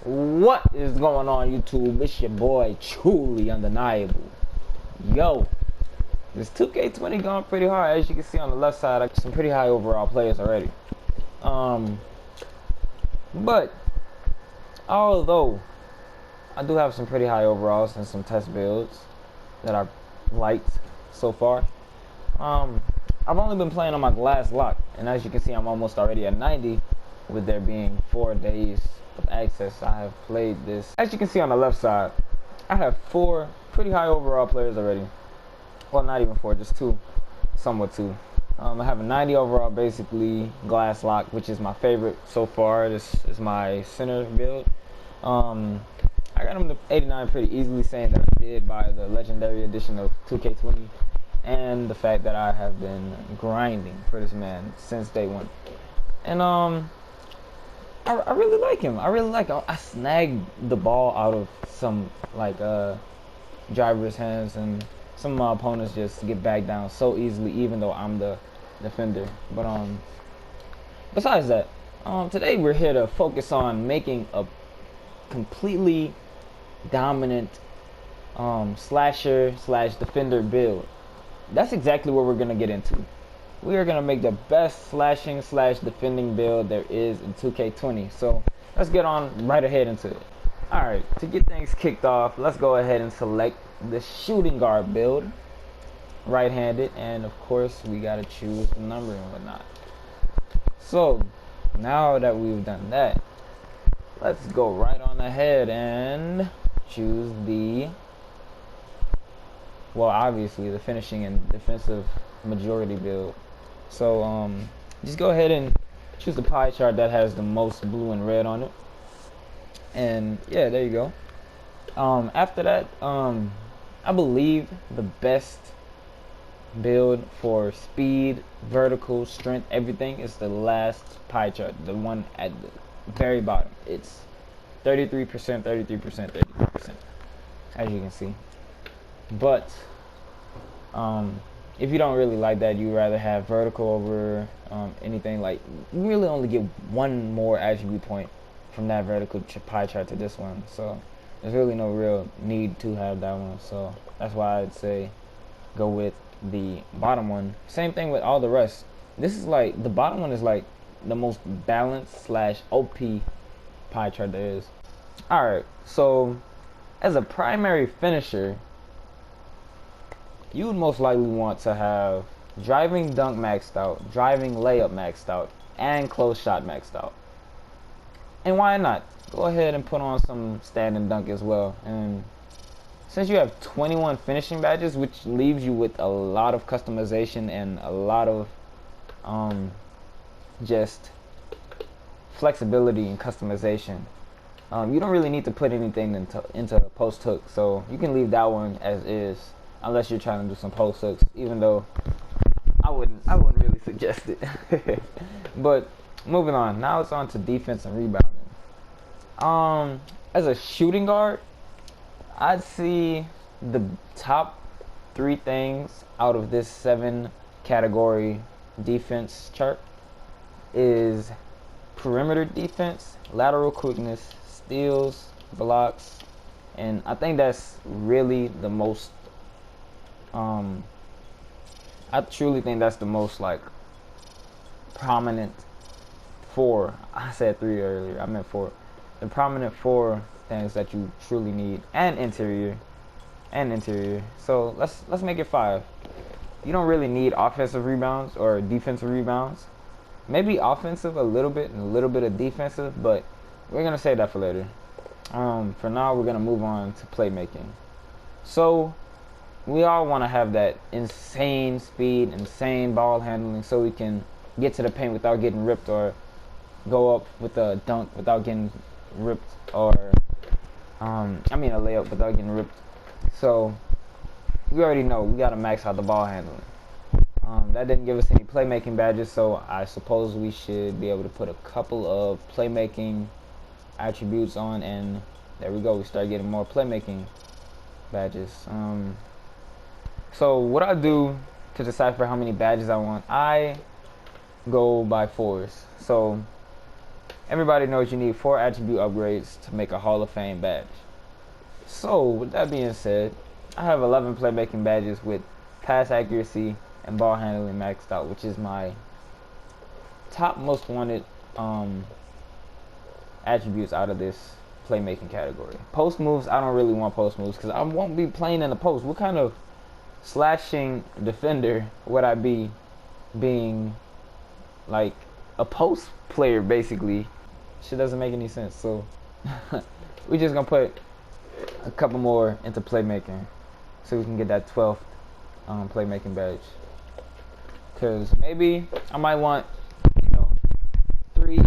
What is going on, YouTube? It's your boy, Truly Undeniable. Yo, this 2K20 going pretty hard. As you can see on the left side, I got some pretty high overall players already. But although I do have some pretty high overalls and some test builds that I've liked so far, I've only been playing on my glass lock, and as you can see, I'm almost already at 90, with there being 4 days of access. I have played this. As you can see on the left side, I have 4 pretty high overall players already. Well, not even 4, just 2, somewhat 2. I have a 90 overall, basically glass lock, which is my favorite so far. This is my center build. I got him to 89 pretty easily, saying that I did buy the legendary edition of 2K20, and the fact that I have been grinding for this man since day one. And I really like him. I snagged the ball out of some driver's hands, and some of my opponents just get back down so easily, even though I'm the defender. But besides that, today we're here to focus on making a completely dominant slasher / defender build. That's exactly what we're gonna get into. We are gonna make the best slashing / defending build there is in 2K20. So let's get on right ahead into it. Alright, to get things kicked off, let's go ahead and select the shooting guard build, right-handed, and of course we gotta choose the number and whatnot. So now that we've done that, let's go right on ahead and choose obviously the finishing and defensive majority build. So just go ahead and choose the pie chart that has the most blue and red on it, and yeah, there you go. After that, I believe the best build for speed, vertical, strength, everything is the last pie chart, the one at the very bottom. It's 33%, 33%, 33%, as you can see. But if you don't really like that, you rather have vertical over anything, like, you really only get one more attribute point from that vertical pie chart to this one, so there's really no real need to have that one. So that's why I'd say go with the bottom one. Same thing with all the rest. This is like, the bottom one is like the most balanced / OP pie chart there is. Alright, so as a primary finisher, you would most likely want to have driving dunk maxed out, driving layup maxed out, and close shot maxed out. And why not? Go ahead and put on some stand and dunk as well. And since you have 21 finishing badges, which leaves you with a lot of customization and a lot of just flexibility and customization, you don't really need to put anything into post hook, so you can leave that one as is, unless you're trying to do some post hooks, even though I wouldn't really suggest it. But moving on, now it's on to defense and rebounding. As a shooting guard, I'd see the top 3 things out of this 7 category defense chart is perimeter defense, lateral quickness, steals, blocks, and I think that's really the most I truly think that's the most like prominent 4. I said 3 earlier, I meant 4. The prominent 4 things that you truly need, and interior. So let's make it 5. You don't really need offensive rebounds or defensive rebounds. Maybe offensive a little bit and a little bit of defensive, but we're gonna save that for later. For now, we're gonna move on to playmaking. So we all want to have that insane speed, insane ball handling, so we can get to the paint without getting ripped, or go up with a dunk without getting ripped, or a layup without getting ripped. So we already know we gotta max out the ball handling. That didn't give us any playmaking badges, so I suppose we should be able to put a couple of playmaking attributes on, and there we go, we start getting more playmaking badges. So what I do to decipher how many badges I want, I go by 4s. So everybody knows you need 4 attribute upgrades to make a Hall of Fame badge. So, with that being said, I have 11 playmaking badges with pass accuracy and ball handling maxed out, which is my top most wanted attributes out of this playmaking category. Post moves, I don't really want post moves because I won't be playing in the post. What kind of slashing defender would I be being like a post player basically? Shit doesn't make any sense. So we just gonna put a couple more into playmaking so we can get that 12th playmaking badge. Cause maybe I might want, you know, 3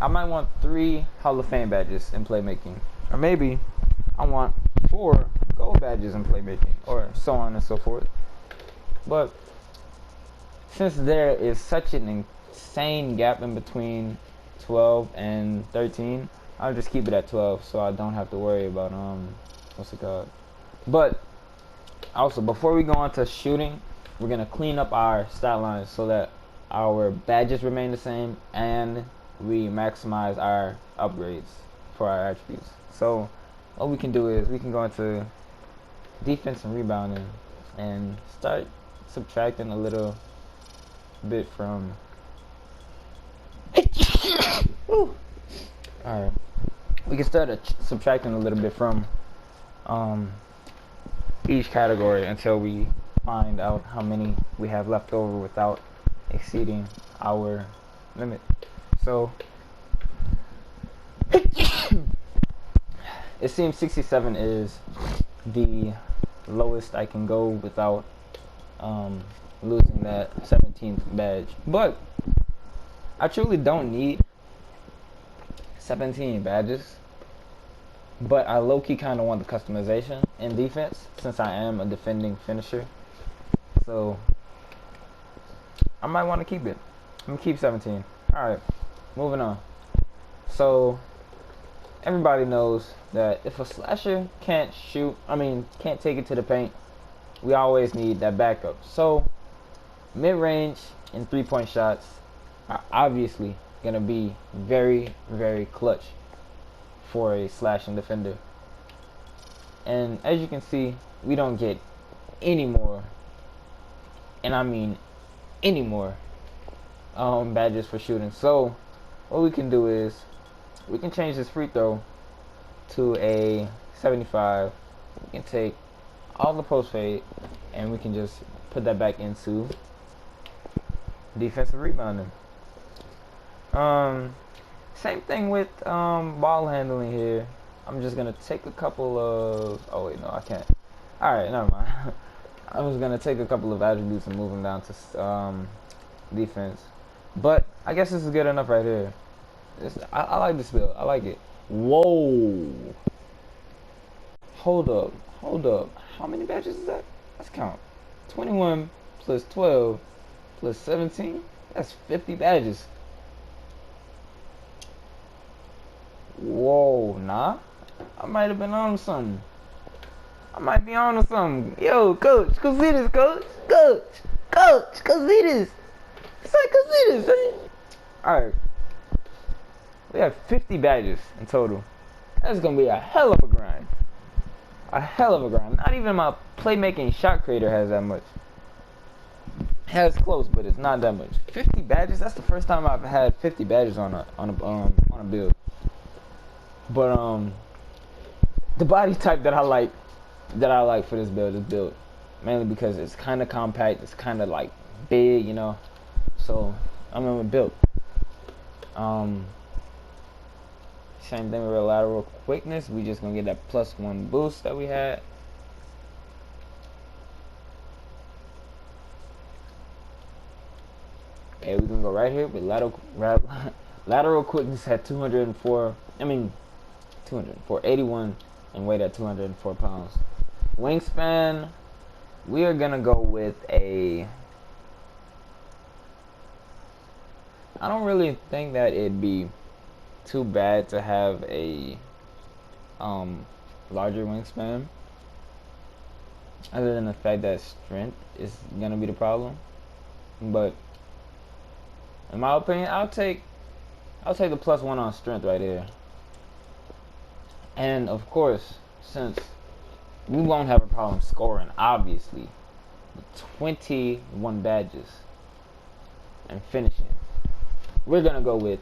I might want 3 Hall of Fame badges in playmaking. Or maybe I want 4 gold badges in playmaking, or so on and so forth. But since there is such an insane gap in between 12 and 13, I'll just keep it at 12 so I don't have to worry about what's it called. But also, before we go on to shooting, we're gonna clean up our stat lines so that our badges remain the same and we maximize our upgrades for our attributes. So what we can do is we can go into defense and rebounding and start subtracting a little bit from alright, we can start subtracting a little bit from each category until we find out how many we have left over without exceeding our limit. So it seems 67 is the lowest I can go without losing that 17th badge. But I truly don't need 17 badges, but I low-key kind of want the customization in defense since I am a defending finisher. So I might want to keep it. I'm gonna keep 17. Alright, moving on. So everybody knows that if a slasher can't can't take it to the paint, we always need that backup. So mid-range and 3-point shots are obviously gonna be very, very clutch for a slashing defender. And as you can see, we don't get any more, and I mean any more badges for shooting. So what we can do is we can change this free throw to a 75. We can take all the post fade and we can just put that back into defensive rebounding. Same thing with ball handling here. I'm just gonna take a couple of, oh wait, no, I can't. Alright, never mind. I was gonna take a couple of attributes and move them down to defense, but I guess this is good enough right here. I like this build. I like it. Whoa, hold up, how many badges is that? Let's count. 21 plus 12 plus 17, that's 50 badges. Whoa, nah, I might have been on something. I might be on to something. Yo, coach, come see this, coach. Coach, come see this. It's like, come see this, man. Alright. We have 50 badges in total. That's gonna be a hell of a grind. A hell of a grind. Not even my playmaking shot creator has that much. It has close, but it's not that much. 50 badges, that's the first time I've had 50 badges on a build. But the body type that I like for this build is built mainly because it's kind of compact, it's kind of like big, you know. So I'm gonna build. Same thing with our lateral quickness. We just gonna get that +1 boost that we had. Okay, we can go right here with lateral quickness at 204. 81 and weight at 204 pounds. Wingspan, we are gonna go with a, I don't really think that it'd be too bad to have a larger wingspan, other than the fact that strength is gonna be the problem. But In my opinion, I'll take the +1 on strength right here. And of course, since we won't have a problem scoring, obviously, 21 badges and finishing, we're gonna go with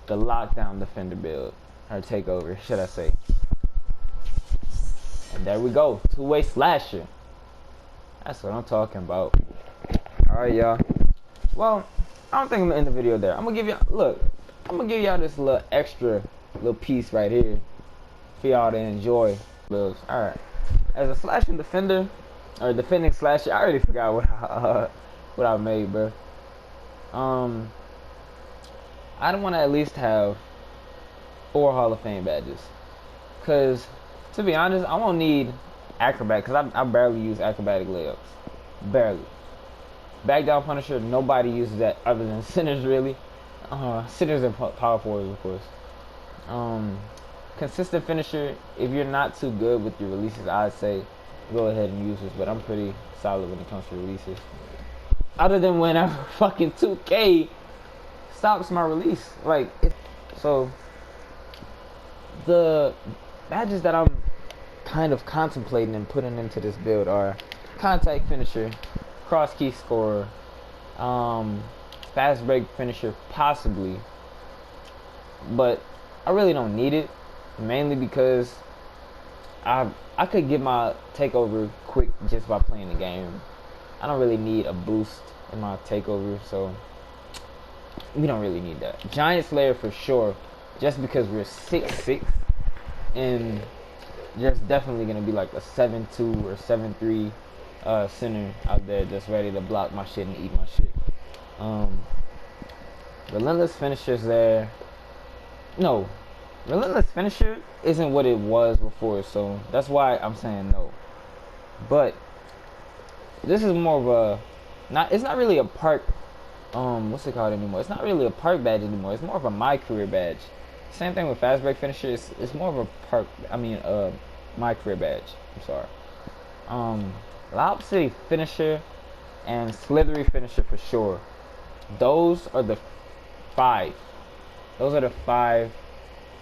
the lockdown defender build, or takeover, should I say. And there we go, two-way slasher. That's what I'm talking about. Alright, y'all. Well, I don't think I'm gonna end the video there. I'm gonna give y'all this little extra little piece right here for y'all to enjoy. Alright. As a slashing defender, or defending slasher, I already forgot what I made, bro. I don't want to at least have 4 Hall of Fame badges, cause to be honest, I won't need acrobat, cause I barely use acrobatic layups, barely. Back down Punisher, nobody uses that other than centers, really. Centers and power forwards, of course. Consistent finisher, if you're not too good with your releases, I'd say go ahead and use this, but I'm pretty solid when it comes to releases. Other than whenever fucking 2K stops my release. So the badges that I'm kind of contemplating and putting into this build are contact finisher, cross key scorer, fast break finisher possibly, but I really don't need it, mainly because I could get my takeover quick just by playing the game. I don't really need a boost in my takeover, so we don't really need that. Giant Slayer for sure, just because we're 6'6", and there's definitely gonna be like a 7'2" or 7'3" center out there just ready to block my shit and eat my shit. Relentless finishers there. No, Relentless finisher isn't what it was before, so that's why I'm saying no. But this is more of a it's not really a park what's it called anymore? It's not really a park badge anymore. It's more of a my career badge. Same thing with fast break finisher. It's more of a my career badge. I'm sorry. Lob City finisher and Slithery finisher for sure. Those are the 5. Those are the 5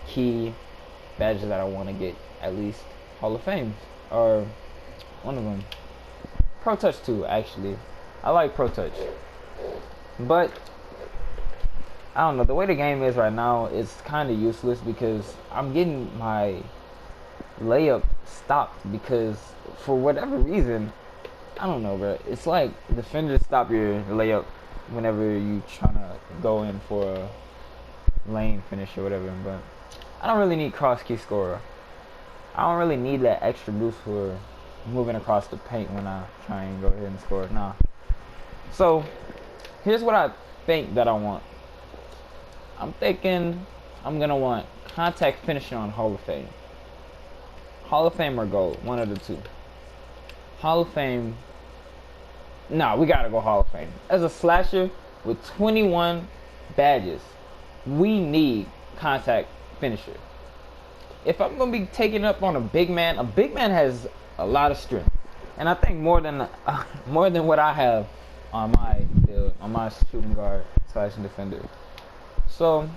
key badges that I want to get at least Hall of Fame, or one of them. Pro Touch too, actually. I like Pro Touch, but I don't know, the way the game is right now, it's kind of useless because I'm getting my layup stopped because for whatever reason, I don't know, bro. It's like defenders stop your layup whenever you trying to go in for a lane finish or whatever. But I don't really need cross key scorer. I don't really need that extra boost for moving across the paint when I try and go ahead and score. Nah. So here's what I think that I want. I'm thinking I'm gonna want contact finishing on Hall of Fame. Hall of Fame or gold, one of the two. Hall of Fame. Nah, we gotta go Hall of Fame. As a slasher with 21 badges, we need contact finisher. If I'm gonna be taking up on a big man has a lot of strength, and I think more than what I have on my build, on my shooting guard / defender. So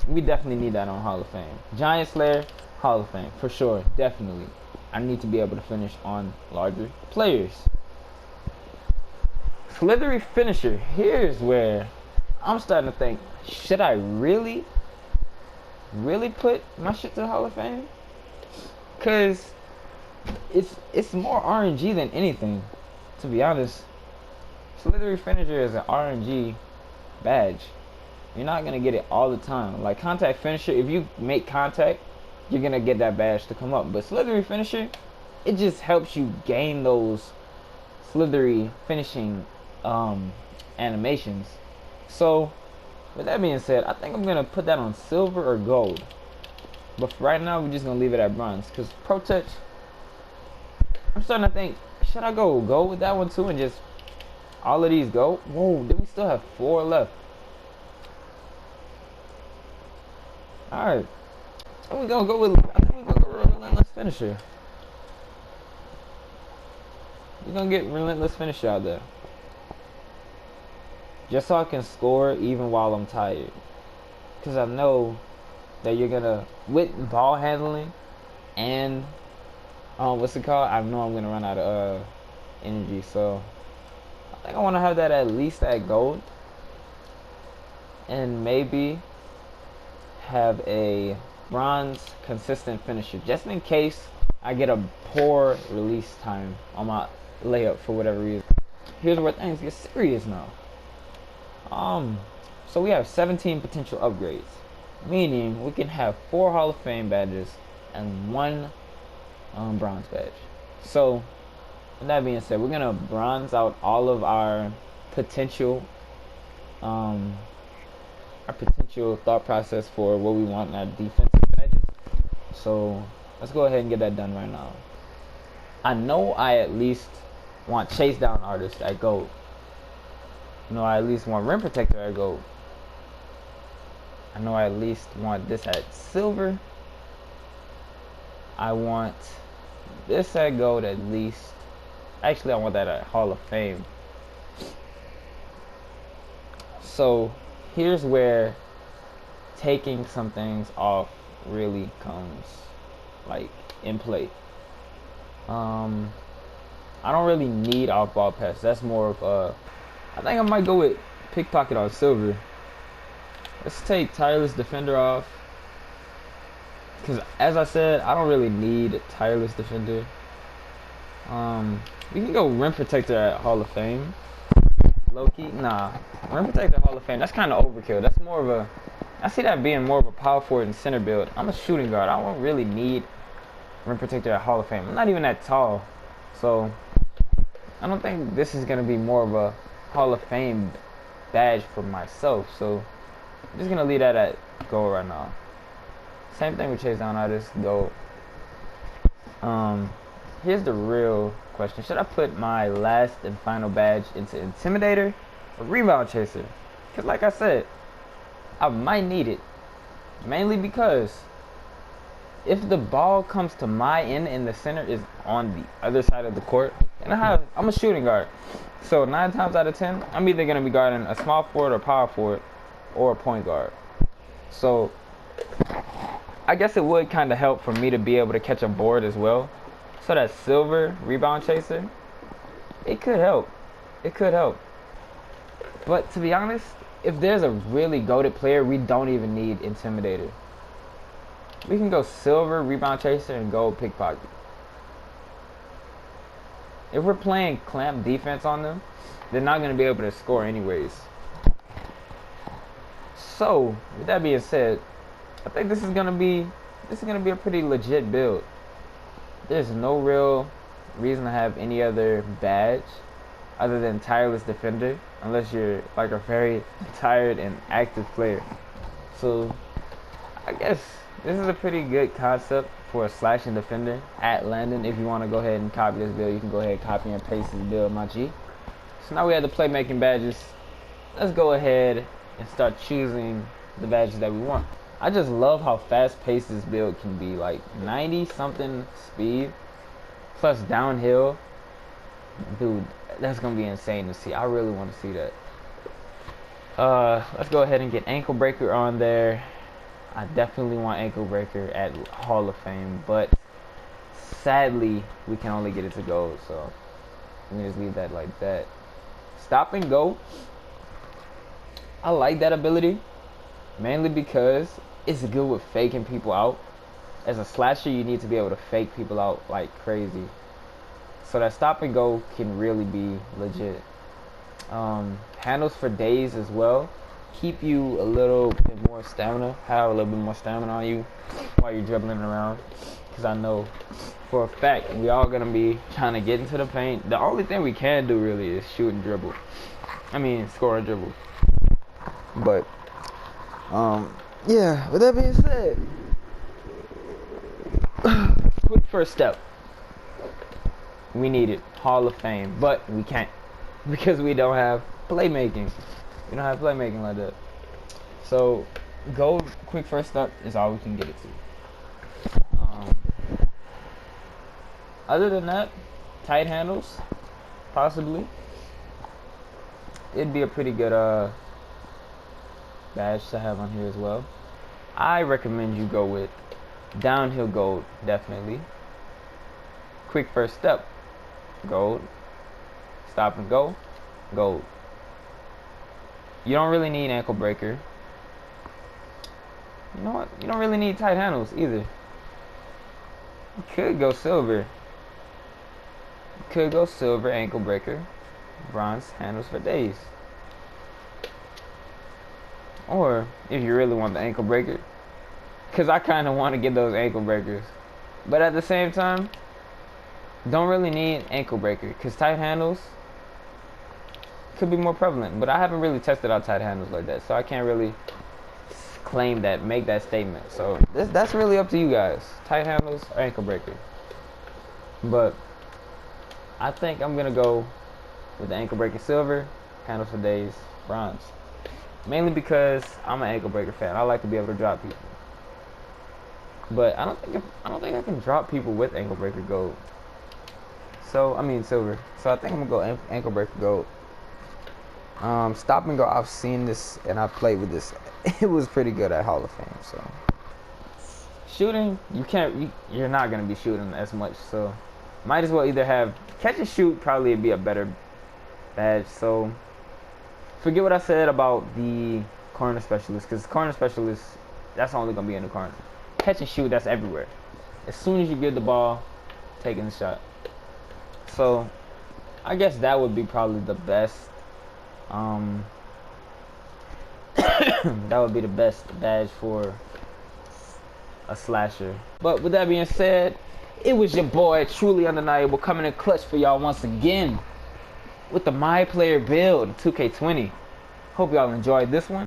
we definitely need that on Hall of Fame. Giant Slayer, Hall of Fame for sure, definitely. I need to be able to finish on larger players. Slithery finisher. Here's where I'm starting to think: should I really put my shit to the Hall of Fame? Cause it's more RNG than anything, to be honest. Slithery finisher is an RNG badge. You're not gonna get it all the time. Like contact finisher, if you make contact, you're gonna get that badge to come up. But slithery finisher, it just helps you gain those slithery finishing animations. So with that being said, I think I'm gonna put that on silver or gold. But for right now, we're just gonna leave it at bronze. Cause Pro Touch, I'm starting to think, should I go with that one too and just all of these go? Whoa, then we still have 4 left. Alright. I think we're gonna go with Relentless Finisher. We're gonna get Relentless Finisher out there. just so I can score even while I'm tired. Because I know that you're gonna, with ball handling and what's it called? I know I'm gonna run out of energy, so I think I want to have that at least at gold, and maybe have a bronze consistent finisher, just in case I get a poor release time on my layup for whatever reason. Here's where things get serious now. So we have 17 potential upgrades, meaning we can have 4 Hall of Fame badges and 1 bronze badge. So with that being said, we're gonna bronze out all of our potential thought process for what we want in our defensive badges. So let's go ahead and get that done right now. I know I at least want chase down artist at gold. I at least want rim protector at gold. I know I at least want this at silver. I want this at gold at least. Actually, I want that at Hall of Fame. So here's where taking some things off really comes in play. I don't really need off ball pass. That's more of I think I might go with pickpocket on silver. Let's take tireless defender off, because as I said, I don't really need tireless defender. We can go rim protector at Hall of Fame. Low key, nah. Rim protector Hall of Fame. That's kind of overkill. That's more of a. I see that being more of a power forward and center build. I'm a shooting guard. I don't really need rim protector at Hall of Fame. I'm not even that tall, so I don't think this is gonna be more of a Hall of Fame badge for myself. So I'm just gonna leave that at gold right now. Same thing with chase down artists, gold. Here's the real question. Should I put my last and final badge into Intimidator or Rebound Chaser? Because like I said, I might need it. Mainly because if the ball comes to my end and the center is on the other side of the court, and I'm a shooting guard. So 9 times out of 10, I'm either going to be guarding a small forward or power forward or a point guard. So I guess it would kind of help for me to be able to catch a board as well. So that silver rebound chaser, it could help. It could help. But to be honest, if there's a really goated player, we don't even need Intimidator. We can go silver rebound chaser and gold pickpocket. If we're playing clamp defense on them, they're not going to be able to score anyways. So with that being said, I think this is gonna be a pretty legit build. There's no real reason to have any other badge other than tireless defender, unless you're like a very tired and active player. So I guess this is a pretty good concept for a slashing defender at Landon. If you want to go ahead and copy this build, you can go ahead and copy and paste this build, my G. So now we have the playmaking badges. Let's go ahead and start choosing the badges that we want. I just love how fast-paced this build can be, like 90-something speed plus downhill. Dude, that's gonna be insane to see. I really want to see that. Let's go ahead and get ankle breaker on there. I definitely want ankle breaker at Hall of Fame, but sadly we can only get it to gold, so let me just leave that like that. Stop and go. I like that ability mainly because it's good with faking people out. As a slasher, you need to be able to fake people out like crazy. So that stop and go can really be legit. Handles for days as well. Keep you a little bit more stamina. Have a little bit more stamina on you while you're dribbling around. Because I know for a fact we all going to be trying to get into the paint. The only thing we can do really is shoot and dribble. Score and dribble. But yeah, with that being said, quick first step. We need it. Hall of Fame. But we can't. Because we don't have playmaking. We don't have playmaking like that. So, gold quick first step is all we can get it to. Other than that, tight handles, possibly. it'd be a pretty good badge to have on here as well. I recommend you go with downhill gold, definitely. Quick first step, gold. Stop and go, gold. You don't really need ankle breaker. You know what? You don't really need tight handles either. You could go silver. You could go silver, ankle breaker, bronze, handles for days. Or if you really want the ankle breaker, because I kind of want to get those ankle breakers, but at the same time, don't really need ankle breaker because tight handles could be more prevalent. But I haven't really tested out tight handles like that, so I can't really claim that, make that statement. So that's really up to you guys. Tight handles or ankle breaker. But I think I'm gonna go with the ankle breaker silver, handles for days, bronze. Mainly because I'm an ankle breaker fan. I like to be able to drop people. But I don't think I can drop people with ankle breaker gold. So I mean silver. So I think I'm gonna go ankle breaker gold. Stop and go. I've seen this and I've played with this. It was pretty good at Hall of Fame. So shooting, you're not gonna be shooting as much. So might as well either have catch and shoot. Probably be a better badge. So forget what I said about the corner specialist, because corner specialist, that's only gonna be in the corner. Catch and shoot, that's everywhere. As soon as you get the ball, taking the shot. So I guess that would be probably the best. That would be the best badge for a slasher. But with that being said, it was your boy Truly Undeniable coming in clutch for y'all once again with the My Player build 2K20. Hope y'all enjoyed this one.